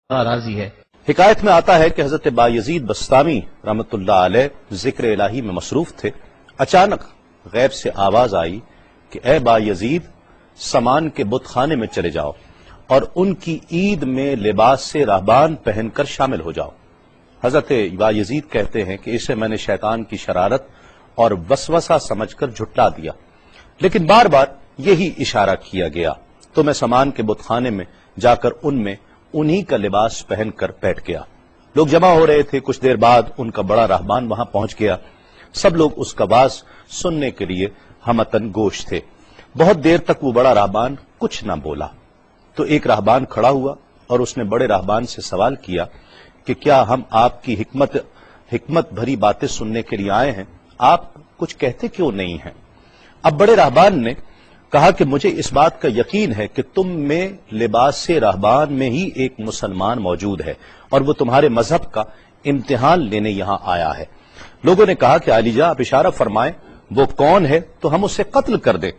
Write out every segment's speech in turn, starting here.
راضی ہے۔ حکایت میں آتا ہے کہ حضرت بایزید بستامی رحمۃ اللہ علیہ ذکر الہی میں مصروف تھے۔ اچانک غیب سے آواز آئی کہ اے بایزید، سامان کے بت خانے میں چلے جاؤ اور ان کی عید میں لباس سے راہبان پہن کر شامل ہو جاؤ۔ حضرت بایزید کہتے ہیں کہ اسے میں نے شیطان کی شرارت اور وسوسہ سمجھ کر جھٹلا دیا، لیکن بار بار یہی اشارہ کیا گیا تو میں سامان کے بت خانے میں جا کر ان میں انہی کا لباس پہن کر بیٹھ گیا۔ لوگ جمع ہو رہے تھے، کچھ دیر بعد ان کا بڑا راہبان وہاں پہنچ گیا۔ سب لوگ اس کا باز سننے کے لیے ہمتن گوش تھے۔ بہت دیر تک وہ بڑا راہبان کچھ نہ بولا تو ایک راہبان کھڑا ہوا اور اس نے بڑے راہبان سے سوال کیا کہ کیا ہم آپ کی حکمت بھری باتیں سننے کے لیے آئے ہیں، آپ کچھ کہتے کیوں نہیں ہیں؟ اب بڑے راہبان نے کہا کہ مجھے اس بات کا یقین ہے کہ تم میں لباس سے راہبان میں ہی ایک مسلمان موجود ہے اور وہ تمہارے مذہب کا امتحان لینے یہاں آیا ہے۔ لوگوں نے کہا کہ علی جاں آپ اشارہ فرمائیں، وہ کون ہے تو ہم اسے قتل کر دیں۔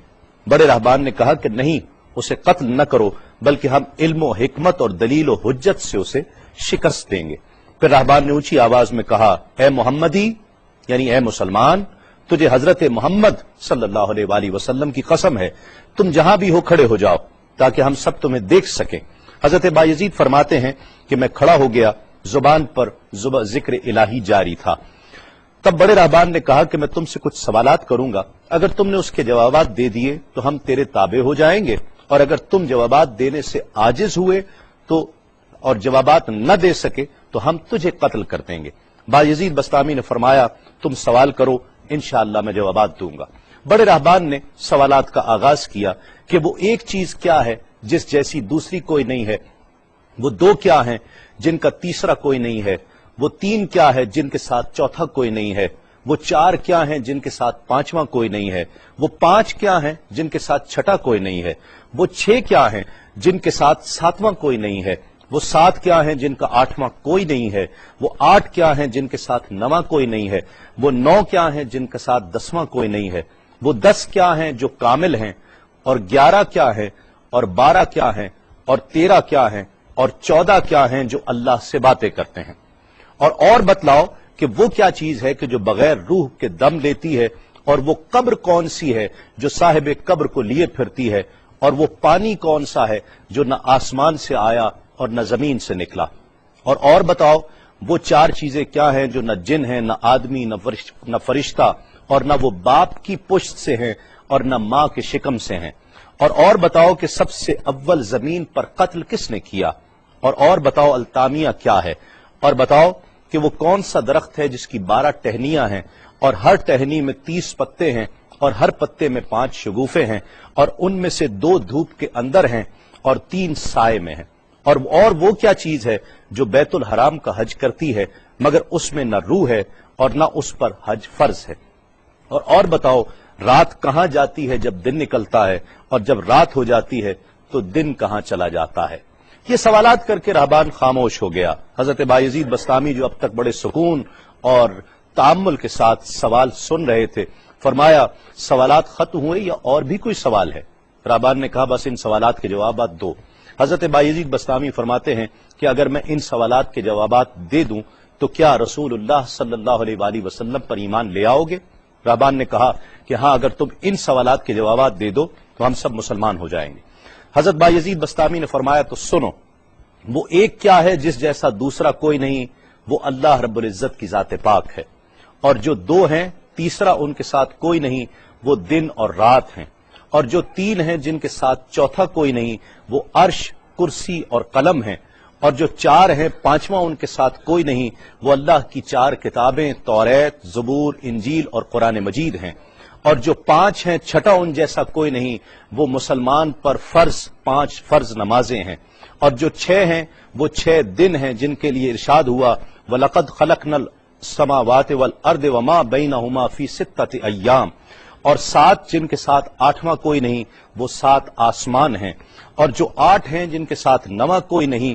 بڑے راہبان نے کہا کہ نہیں، اسے قتل نہ کرو، بلکہ ہم علم و حکمت اور دلیل و حجت سے اسے شکست دیں گے۔ پھر راہبان نے اونچی آواز میں کہا، اے محمدی، یعنی اے مسلمان، تجھے حضرت محمد صلی اللہ علیہ وآلہ وسلم کی قسم ہے، تم جہاں بھی ہو کھڑے ہو جاؤ تاکہ ہم سب تمہیں دیکھ سکیں۔ حضرت بایزید فرماتے ہیں کہ میں کھڑا ہو گیا، زبان پر ذکر الہی جاری تھا۔ تب بڑے راہبان نے کہا کہ میں تم سے کچھ سوالات کروں گا، اگر تم نے اس کے جوابات دے دیے تو ہم تیرے تابع ہو جائیں گے، اور اگر تم جوابات دینے سے عاجز ہوئے تو اور جوابات نہ دے سکے تو ہم تجھے قتل کر دیں گے۔ بایزید بستامی نے فرمایا، تم سوال کرو، انشاءاللہ میں جوابات دوں گا۔ بڑے راہبان نے سوالات کا آغاز کیا کہ وہ ایک چیز کیا ہے جس جیسی دوسری کوئی نہیں ہے، وہ دو کیا ہیں جن کا تیسرا کوئی نہیں ہے، وہ تین کیا ہے جن کے ساتھ چوتھا کوئی نہیں ہے، وہ چار کیا ہیں جن کے ساتھ پانچواں کوئی نہیں ہے، وہ پانچ کیا ہیں جن کے ساتھ چھٹا کوئی نہیں ہے، وہ چھ کیا ہیں جن کے ساتھ ساتواں کوئی نہیں ہے، وہ سات کیا ہیں جن کا آٹھواں کوئی نہیں ہے، وہ آٹھ کیا ہیں جن کے ساتھ نواں کوئی نہیں ہے، وہ نو کیا ہیں جن کے ساتھ دسواں کوئی نہیں ہے، وہ 10 کیا ہیں جو کامل ہیں، اور 11 کیا ہیں، اور 12 کیا ہیں، اور 13 کیا ہیں، اور 14 کیا ہیں جو اللہ سے باتیں کرتے ہیں۔ اور بتلاؤ کہ وہ کیا چیز ہے کہ جو بغیر روح کے دم لیتی ہے، اور وہ قبر کون سی ہے جو صاحب قبر کو لیے پھرتی ہے، اور وہ پانی کون سا ہے جو نہ آسمان سے آیا اور نہ زمین سے نکلا۔ اور بتاؤ وہ چار چیزیں کیا ہیں جو نہ جن ہیں، نہ آدمی، نہ فرشتہ، اور نہ وہ باپ کی پشت سے ہیں اور نہ ماں کے شکم سے ہیں۔ اور بتاؤ کہ سب سے اول زمین پر قتل کس نے کیا، اور بتاؤ التامیہ کیا ہے، اور بتاؤ کہ وہ کون سا درخت ہے جس کی 12 ٹہنیاں ہیں اور ہر ٹہنی میں 30 پتے ہیں اور ہر پتے میں 5 شگوفے ہیں، اور ان میں سے 2 دھوپ کے اندر ہیں اور 3 سائے میں ہیں۔ اور وہ کیا چیز ہے جو بیت الحرام کا حج کرتی ہے مگر اس میں نہ روح ہے اور نہ اس پر حج فرض ہے۔ اور بتاؤ رات کہاں جاتی ہے جب دن نکلتا ہے، اور جب رات ہو جاتی ہے تو دن کہاں چلا جاتا ہے۔ یہ سوالات کر کے راہبان خاموش ہو گیا۔ حضرت بایزید بستامی جو اب تک بڑے سکون اور تأمل کے ساتھ سوال سن رہے تھے، فرمایا سوالات ختم ہوئے یا اور بھی کوئی سوال ہے؟ راہبان نے کہا بس ان سوالات کے جوابات دو۔ حضرت بایزید بستامی فرماتے ہیں کہ اگر میں ان سوالات کے جوابات دے دوں تو کیا رسول اللہ صلی اللہ علیہ وآلہ وسلم پر ایمان لے آؤ گے؟ راہبان نے کہا کہ ہاں، اگر تم ان سوالات کے جوابات دے دو تو ہم سب مسلمان ہو جائیں گے۔ حضرت بایزید بستامی نے فرمایا تو سنو، وہ ایک کیا ہے جس جیسا دوسرا کوئی نہیں، وہ اللہ رب العزت کی ذات پاک ہے، اور جو 2 ہیں تیسرا ان کے ساتھ کوئی نہیں، وہ دن اور رات ہیں، اور جو 3 ہیں جن کے ساتھ چوتھا کوئی نہیں، وہ عرش، کرسی اور قلم ہیں، اور جو 4 ہیں پانچواں ان کے ساتھ کوئی نہیں، وہ اللہ کی 4 کتابیں توریت، زبور، انجیل اور قرآن مجید ہیں، اور جو 5 ہیں چھٹا ان جیسا کوئی نہیں، وہ مسلمان پر 5 فرض نمازیں ہیں، اور جو 6 ہیں وہ 6 دن ہیں جن کے لیے ارشاد ہوا وَلَقَدْ خَلَقْنَا السَّمَاوَاتِ وَالْأَرْضَ وَمَا بَيْنَهُمَا فِي 6 أَيَّامٍ، اور 7 جن کے ساتھ 8واں کوئی نہیں، وہ 7 آسمان ہیں، اور جو 8 ہیں جن کے ساتھ 9واں کوئی نہیں،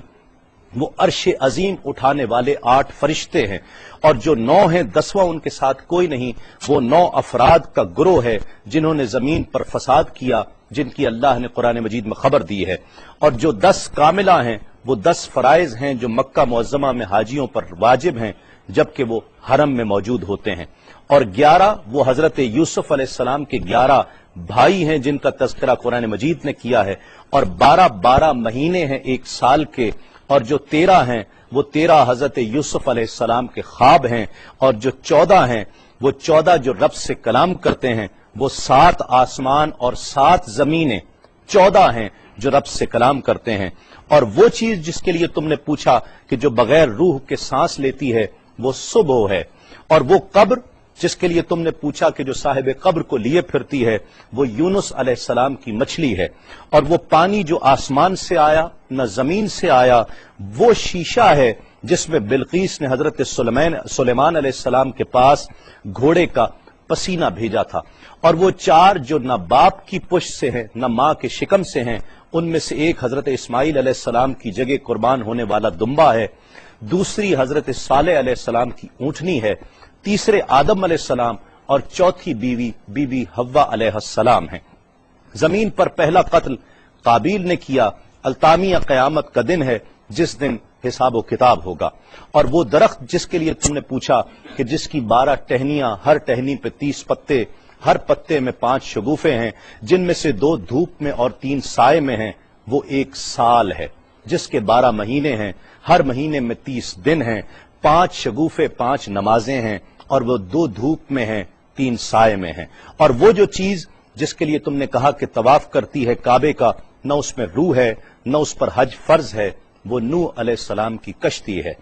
وہ عرش عظیم اٹھانے والے 8 فرشتے ہیں، اور جو 9 ہیں 10واں ان کے ساتھ کوئی نہیں، وہ 9 افراد کا گروہ ہے جنہوں نے زمین پر فساد کیا، جن کی اللہ نے قرآن مجید میں خبر دی ہے، اور جو 10 کاملہ ہیں وہ 10 فرائض ہیں جو مکہ معظمہ میں حاجیوں پر واجب ہیں جبکہ وہ حرم میں موجود ہوتے ہیں، اور 11 وہ حضرت یوسف علیہ السلام کے 11 بھائی ہیں جن کا تذکرہ قرآن مجید نے کیا ہے، اور 12 مہینے ہیں ایک سال کے، اور جو 13 ہیں وہ 13 حضرت یوسف علیہ السلام کے خواب ہیں، اور جو 14 ہیں وہ 14 جو رب سے کلام کرتے ہیں، وہ 7 آسمان اور 7 زمینیں 14 ہیں جو رب سے کلام کرتے ہیں، اور وہ چیز جس کے لیے تم نے پوچھا کہ جو بغیر روح کے سانس لیتی ہے وہ صبح ہے، اور وہ قبر جس کے لیے تم نے پوچھا کہ جو صاحب قبر کو لیے پھرتی ہے وہ یونس علیہ السلام کی مچھلی ہے، اور وہ پانی جو آسمان سے آیا نہ زمین سے آیا وہ شیشہ ہے جس میں بلقیس نے حضرت سلیمان علیہ السلام کے پاس گھوڑے کا پسینہ بھیجا تھا، اور وہ 4 جو نہ باپ کی پشت سے ہیں نہ ماں کے شکم سے ہیں، ان میں سے ایک حضرت اسماعیل علیہ السلام کی جگہ قربان ہونے والا دمبا ہے، دوسری حضرت صالح علیہ السلام کی اونٹنی ہے، تیسرے آدم علیہ السلام، اور چوتھی بیوی بی بی حوا علیہ السلام ہیں۔ زمین پر پہلا قتل قابیل نے کیا، التامیہ قیامت کا دن ہے جس دن حساب و کتاب ہوگا، اور وہ درخت جس کے لیے تم نے پوچھا کہ جس کی 12 ٹہنیاں، ہر ٹہنی پہ 30 پتے، ہر پتے میں 5 شگوفے ہیں جن میں سے 2 دھوپ میں اور 3 سائے میں ہیں، وہ 1 سال ہے جس کے 12 مہینے ہیں، ہر مہینے میں 30 دن ہیں، 5 شگوفے 5 نمازیں ہیں، اور وہ 2 دھوپ میں ہیں 3 سائے میں ہیں، اور وہ جو چیز جس کے لیے تم نے کہا کہ طواف کرتی ہے کعبے کا، نہ اس میں روح ہے نہ اس پر حج فرض ہے، وہ نوح علیہ السلام کی کشتی ہے۔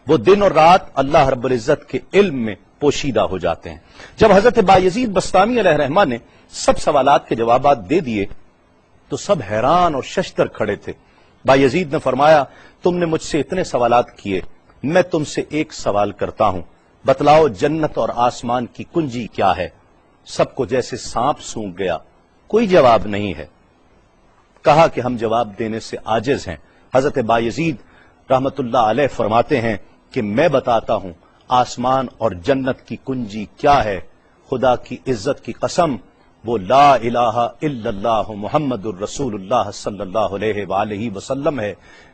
وہ دن اور رات اللہ رب العزت کے علم میں پوشیدہ ہو جاتے ہیں۔ جب حضرت بایزید بسطامی علیہ رحمہ نے سب سوالات کے جوابات دے دیے تو سب حیران اور ششدر کھڑے تھے۔ بایزید نے فرمایا تم نے مجھ سے اتنے سوالات کیے، میں تم سے ایک سوال کرتا ہوں، بتلاؤ جنت اور آسمان کی کنجی کیا ہے؟ سب کو جیسے سانپ سونگھ گیا، کوئی جواب نہیں ہے۔ کہا کہ ہم جواب دینے سے عاجز ہیں۔ حضرت بایزید رحمت اللہ علیہ فرماتے ہیں کہ میں بتاتا ہوں آسمان اور جنت کی کنجی کیا ہے۔ خدا کی عزت کی قسم وہ لا الہ الا اللہ محمد الرسول اللہ صلی اللہ علیہ وآلہ وسلم ہے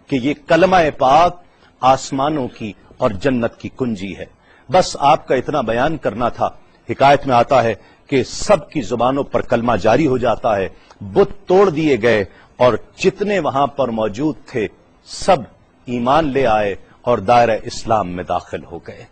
کہ یہ کلمہ پاک آسمانوں کی اور جنت کی کنجی ہے۔ بس آپ کا اتنا بیان کرنا تھا۔ حکایت میں آتا ہے کہ سب کی زبانوں پر کلمہ جاری ہو جاتا ہے، بت توڑ دیے گئے، اور جتنے وہاں پر موجود تھے سب ایمان لے آئے اور دائرہ اسلام میں داخل ہو گئے۔